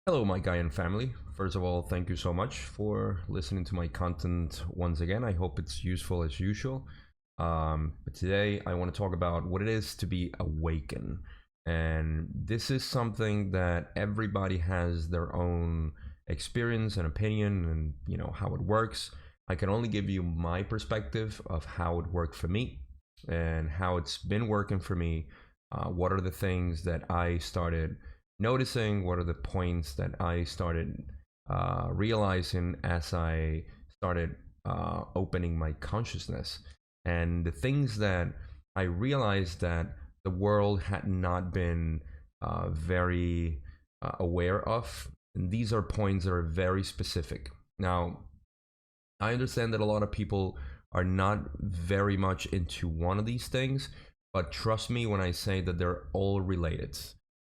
Hello, my Gaian family. First of all, thank you so much for listening to my content once again. I hope it's useful as usual. But today, I want to talk about what it is to be awakened. And this is something that everybody has their own experience and opinion and how it works. I can only give you my perspective of how it worked for me and how it's been working for me. What are the things that I started noticing? What are the points that I started realizing as I started opening my consciousness, and the things that I realized that the world had not been very aware of. And these are points that are very specific. Now, I understand that a lot of people are not very much into one of these things, but trust me when I say that they're all related.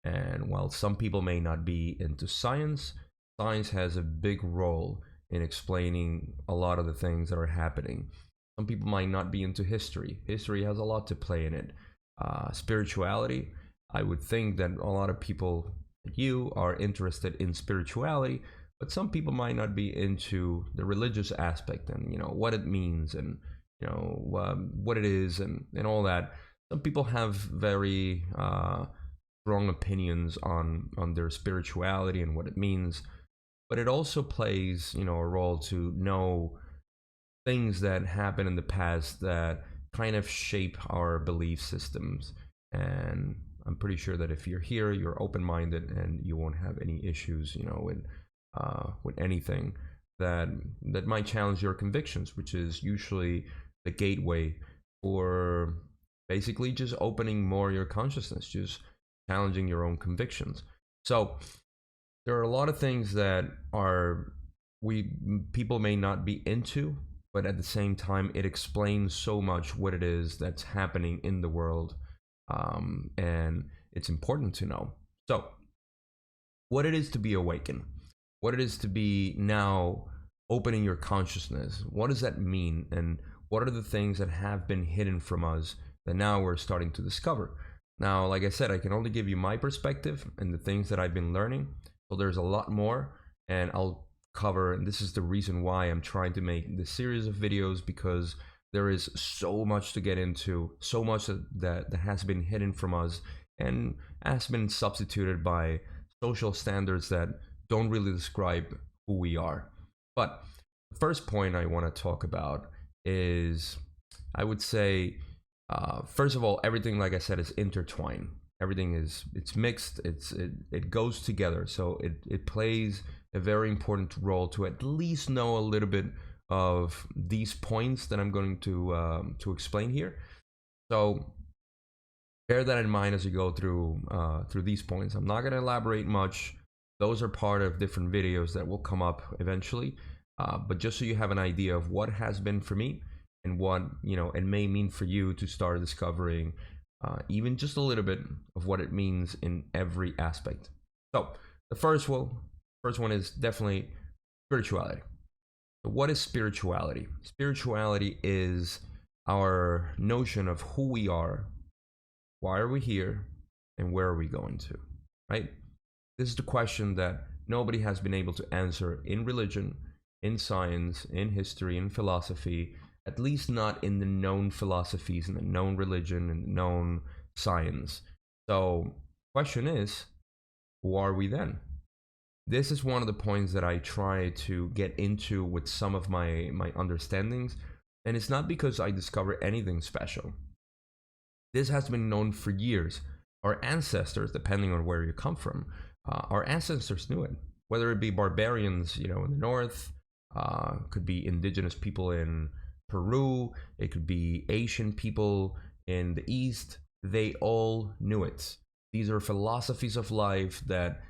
And while some people may not be into science, science has a big role in explaining a lot of the things that are happening. Some people might not be into history. History has a lot to play in it. Spirituality, I would think that a lot of people like you are interested in spirituality, but some people might not be into the religious aspect and what it means and what it is and all that. Some people have very strong opinions on their spirituality and what it means, but it also plays a role to know things that happen in the past that kind of shape our belief systems. And I'm pretty sure that if you're here, you're open-minded and you won't have any issues with anything that might challenge your convictions, which is usually the gateway for basically just opening more your consciousness, just challenging your own convictions. So there are a lot of things that are we people may not be into, but at the same time it explains so much what it is that's happening in the world, and it's important to know. So what it is to be awakened, what it is to be now opening your consciousness, what does that mean, and what are the things that have been hidden from us that now we're starting to discover. Now, like I said, I can only give you my perspective and the things that I've been learning. So there's a lot more, and I'll cover, and this is the reason why I'm trying to make this series of videos, because there is so much to get into, so much that has been hidden from us and has been substituted by social standards that don't really describe who we are. But the first point I want to talk about is, I would say, first of all, everything, like I said, is intertwined. Everything it's mixed. It goes together. So it plays a very important role to at least know a little bit of these points that I'm going to explain here. So bear that in mind as you go through these points. I'm not going to elaborate much. Those are part of different videos that will come up eventually. But just so you have an idea of what has been for me and what it may mean for you to start discovering even just a little bit of what it means in every aspect. So the first one is definitely spirituality. So what is spirituality? Spirituality is our notion of who we are, why are we here, and where are we going to, right? This is the question that nobody has been able to answer in religion, in science, in history, in philosophy, at least not in the known philosophies and the known religion and the known science. So question is, who are we then? This is one of the points that I try to get into with some of my understandings, and it's not because I discover anything special. This has been known for years. Our ancestors, depending on where you come from, our ancestors knew it. Whether it be barbarians, in the north, could be indigenous people in Peru, it could be Asian people in the East, they all knew it. These are philosophies of life that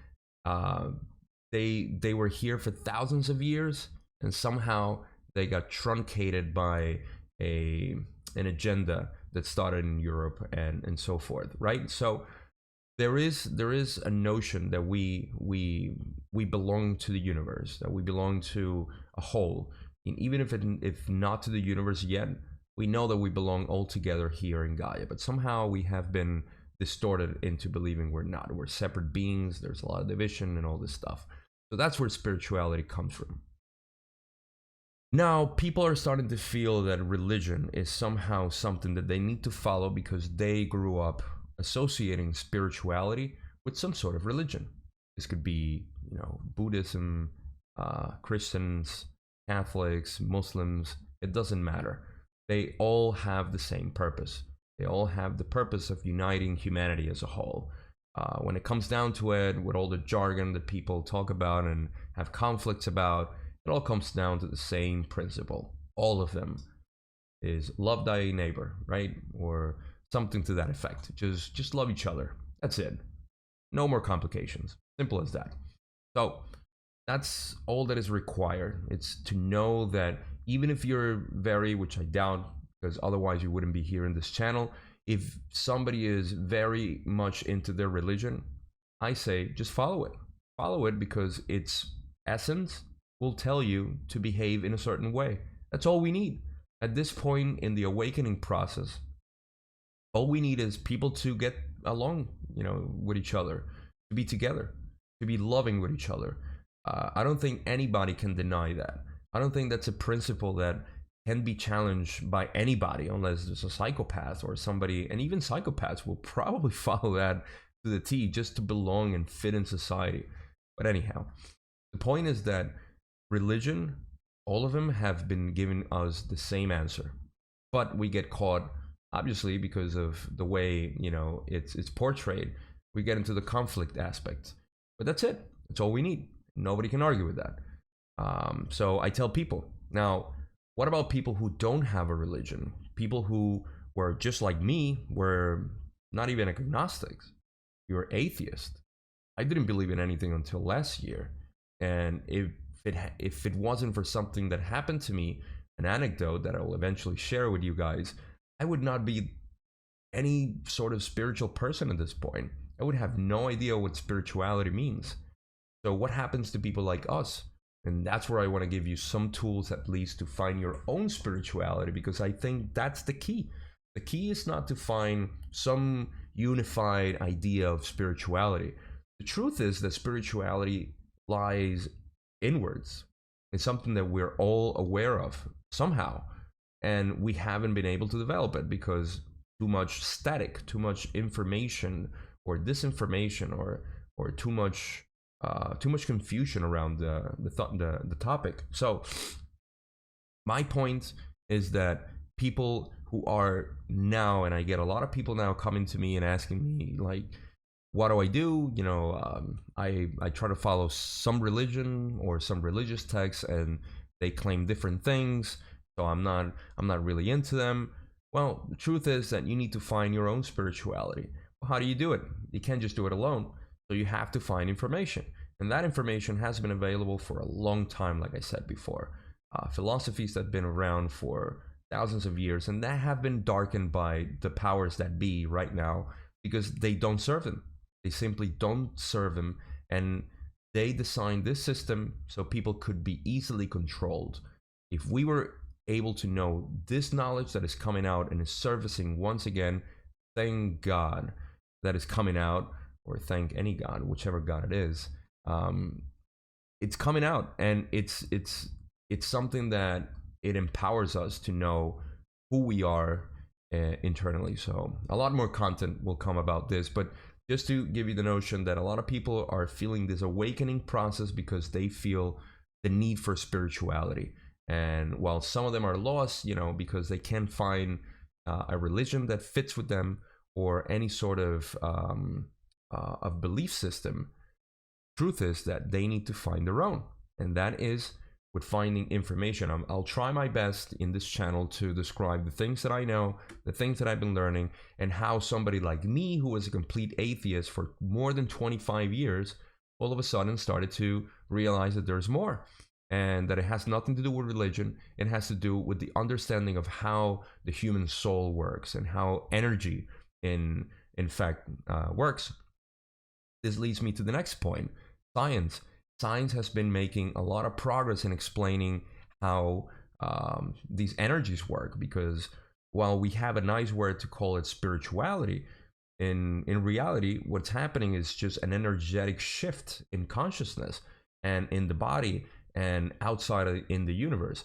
they were here for thousands of years, and somehow they got truncated by an agenda that started in Europe and so forth, right? So there is a notion that we belong to the universe, that we belong to a whole. And even if not to the universe yet, we know that we belong all together here in Gaia. But somehow we have been distorted into believing we're not. We're separate beings. There's a lot of division and all this stuff. So that's where spirituality comes from. Now, people are starting to feel that religion is somehow something that they need to follow because they grew up associating spirituality with some sort of religion. This could be, Buddhism, Christians, Catholics, Muslims. It doesn't matter. They all have the same purpose. They all have the purpose of uniting humanity as a whole. When it comes down to it, with all the jargon that people talk about and have conflicts about, it all comes down to the same principle. All of them is love thy neighbor, right? Or something to that effect. Just love each other. That's it. No more complications. Simple as that. So that's all that is required. It's to know that even if you're which I doubt, because otherwise you wouldn't be here in this channel, if somebody is very much into their religion, I say just follow it. Follow it because its essence will tell you to behave in a certain way. That's all we need. At this point in the awakening process, all we need is people to get along, with each other, to be together, to be loving with each other. I don't think anybody can deny that. I don't think that's a principle that can be challenged by anybody unless there's a psychopath or somebody, and even psychopaths will probably follow that to the T just to belong and fit in society. But anyhow, the point is that religion, all of them have been giving us the same answer, but we get caught, obviously, because of the way it's portrayed. We get into the conflict aspect, but that's it. That's all we need. Nobody can argue with that. So I tell people, now, what about people who don't have a religion? People who were just like me, were not even agnostics. You were atheist. I didn't believe in anything until last year, and if it wasn't for something that happened to me, an anecdote that I will eventually share with you guys, I would not be any sort of spiritual person at this point. I would have no idea what spirituality means. So what happens to people like us? And that's where I want to give you some tools at least to find your own spirituality, because I think that's the key. The key is not to find some unified idea of spirituality. The truth is that spirituality lies inwards. It's something that we're all aware of somehow, and we haven't been able to develop it because too much static, too much information or disinformation, or too much confusion around the topic. So my point is that people who are now, and I get a lot of people now coming to me and asking me, like, what do I do? I try to follow some religion or some religious texts, and they claim different things, so I'm not really into them. Well, the truth is that you need to find your own spirituality. Well, how do you do it? You can't just do it alone. So you have to find information, and that information has been available for a long time. Like I said before, philosophies that have been around for thousands of years, and that have been darkened by the powers that be right now because they don't serve them. They simply don't serve them, and they designed this system so people could be easily controlled. If we were able to know this knowledge that is coming out and is surfacing once again, thank God that is coming out, or thank any God, whichever God it is. It's coming out, and it's something that it empowers us to know who we are internally. So a lot more content will come about this, but just to give you the notion that a lot of people are feeling this awakening process because they feel the need for spirituality. And while some of them are lost, because they can't find a religion that fits with them or any sort of belief system, truth is that they need to find their own. And that is with finding information. I'll try my best in this channel to describe the things that I know, the things that I've been learning, and how somebody like me, who was a complete atheist for more than 25 years, all of a sudden started to realize that there's more, and that it has nothing to do with religion. It has to do with the understanding of how the human soul works and how energy in fact works. This leads me to the next point: science. Science has been making a lot of progress in explaining how these energies work, because while we have a nice word to call it spirituality, in reality, what's happening is just an energetic shift in consciousness and in the body and outside in the universe.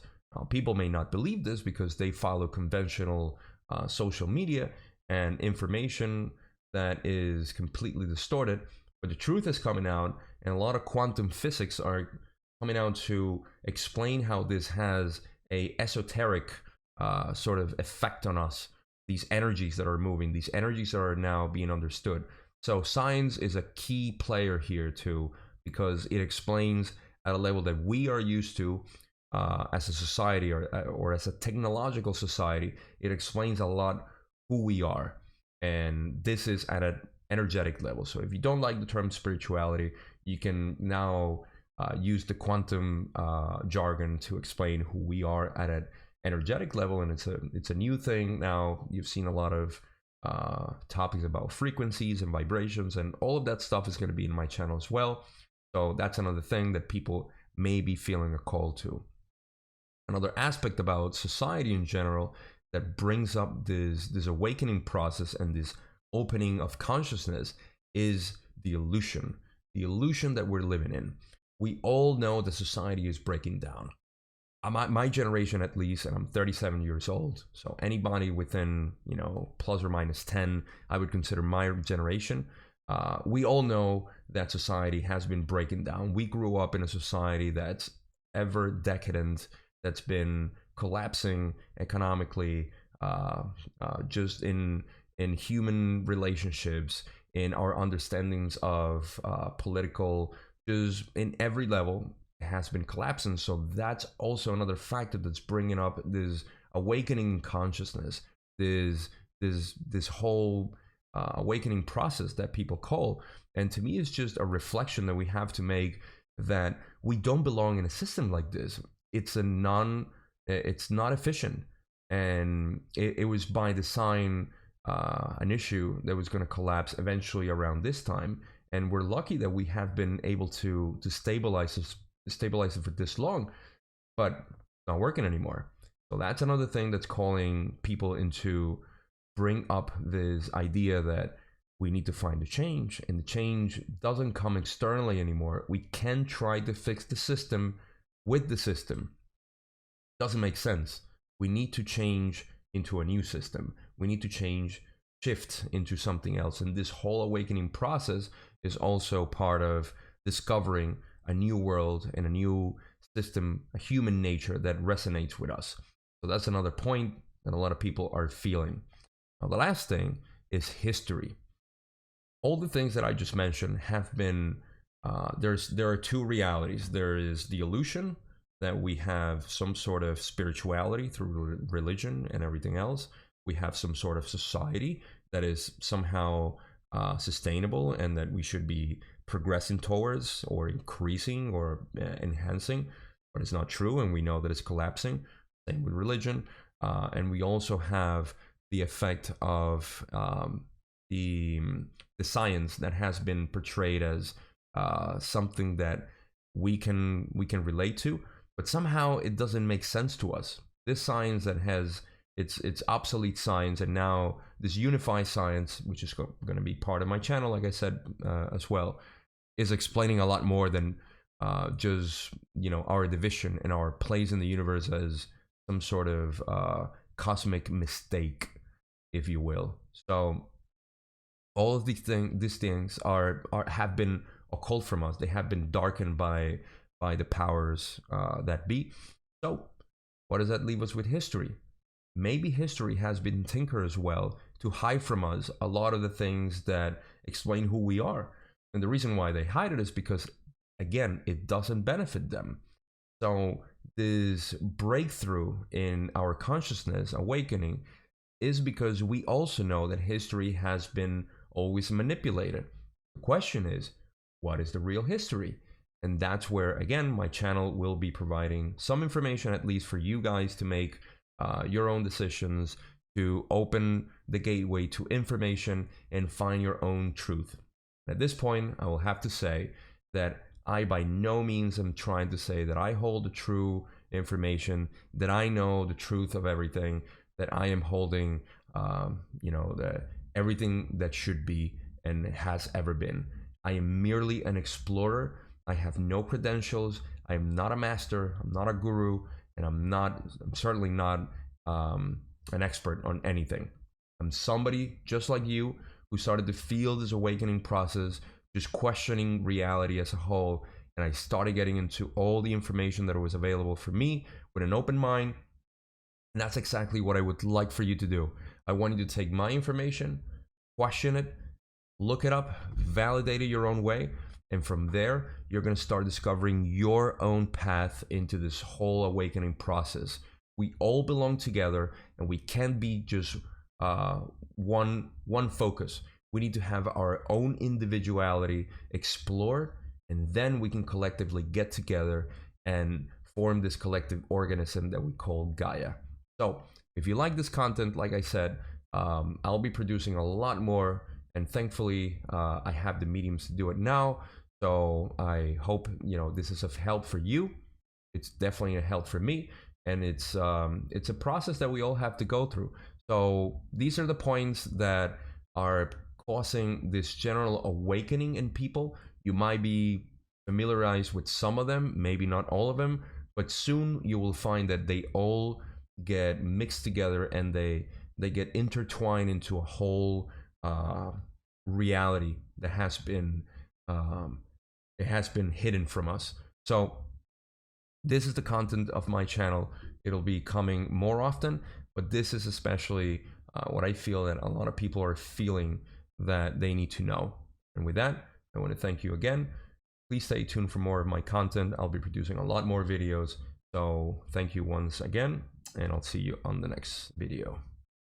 People may not believe this because they follow conventional social media and information that is completely distorted. But the truth is coming out, and a lot of quantum physics are coming out to explain how this has a esoteric sort of effect on us. These energies that are moving, these energies that are now being understood. So science is a key player here too, because it explains at a level that we are used to as a society or as a technological society. It explains a lot who we are, and this is at an energetic level. So if you don't like the term spirituality, you can now use the quantum jargon to explain who we are at an energetic level, and it's a new thing now. You've seen a lot of topics about frequencies and vibrations, and all of that stuff is going to be in my channel as well. So that's another thing that people may be feeling a call to. Another aspect about society in general that brings up this awakening process and this opening of consciousness is the illusion that we're living in. We all know that society is breaking down. My generation, at least, and I'm 37 years old, so anybody within, plus or minus 10, I would consider my generation. We all know that society has been breaking down. We grew up in a society that's ever decadent, that's been collapsing economically, just in human relationships, in our understandings of political, just in every level, has been collapsing. So that's also another factor that's bringing up this awakening consciousness, this whole awakening process that people call. And to me, it's just a reflection that we have to make, that we don't belong in a system like this. It's not efficient, and it was by design an issue that was going to collapse eventually around this time. And we're lucky that we have been able to stabilize it for this long, but it's not working anymore. So that's another thing that's calling people into bring up this idea that we need to find a change, and the change doesn't come externally anymore. We can try to fix the system with the system. It doesn't make sense. We need to change into a new system. We need to shift into something else. And this whole awakening process is also part of discovering a new world and a new system, a human nature that resonates with us. So that's another point that a lot of people are feeling. Now, the last thing is history. All the things that I just mentioned have been, there are two realities. There is the illusion that we have some sort of spirituality through religion and everything else. We have some sort of society that is somehow sustainable and that we should be progressing towards or increasing or enhancing, but it's not true, and we know that it's collapsing. Same with religion. And we also have the effect of the science that has been portrayed as something that we can relate to, but somehow it doesn't make sense to us. This science that has it's obsolete science, and now this unified science, which is going to be part of my channel, like I said as well, is explaining a lot more than just our division and our place in the universe as some sort of cosmic mistake, if you will. So all of these things have been occult from us. They have been darkened by the powers that be. So what does that leave us with history? Maybe history has been tinkered as well to hide from us a lot of the things that explain who we are. And the reason why they hide it is because, again, it doesn't benefit them. So this breakthrough in our consciousness awakening is because we also know that history has been always manipulated. The question is, what is the real history? And that's where, again, my channel will be providing some information, at least for you guys to make your own decisions, to open the gateway to information and find your own truth. At this point, I will have to say that I by no means am trying to say that I hold the true information, that I know the truth of everything, that I am holding, the everything that should be and has ever been. I am merely an explorer. I have no credentials. I am not a master. I'm not a guru, and I'm certainly not an expert on anything. I'm somebody just like you who started to feel this awakening process, just questioning reality as a whole. And I started getting into all the information that was available for me with an open mind. And that's exactly what I would like for you to do. I want you to take my information, question it, look it up, validate it your own way. And from there, you're going to start discovering your own path into this whole awakening process. We all belong together, and we can't be just one focus. We need to have our own individuality explored, and then we can collectively get together and form this collective organism that we call Gaia. So if you like this content, like I said, I'll be producing a lot more, and thankfully I have the mediums to do it now. So I hope this is of help for you. It's definitely a help for me, and it's a process that we all have to go through. So these are the points that are causing this general awakening in people. You might be familiarized with some of them, maybe not all of them, but soon you will find that they all get mixed together, and they get intertwined into a whole reality that has been hidden from us. So this is the content of my channel. It'll be coming more often, but this is especially what I feel that a lot of people are feeling that they need to know. And with that, I want to thank you again. Please stay tuned for more of my content. I'll be producing a lot more videos. So thank you once again, and I'll see you on the next video.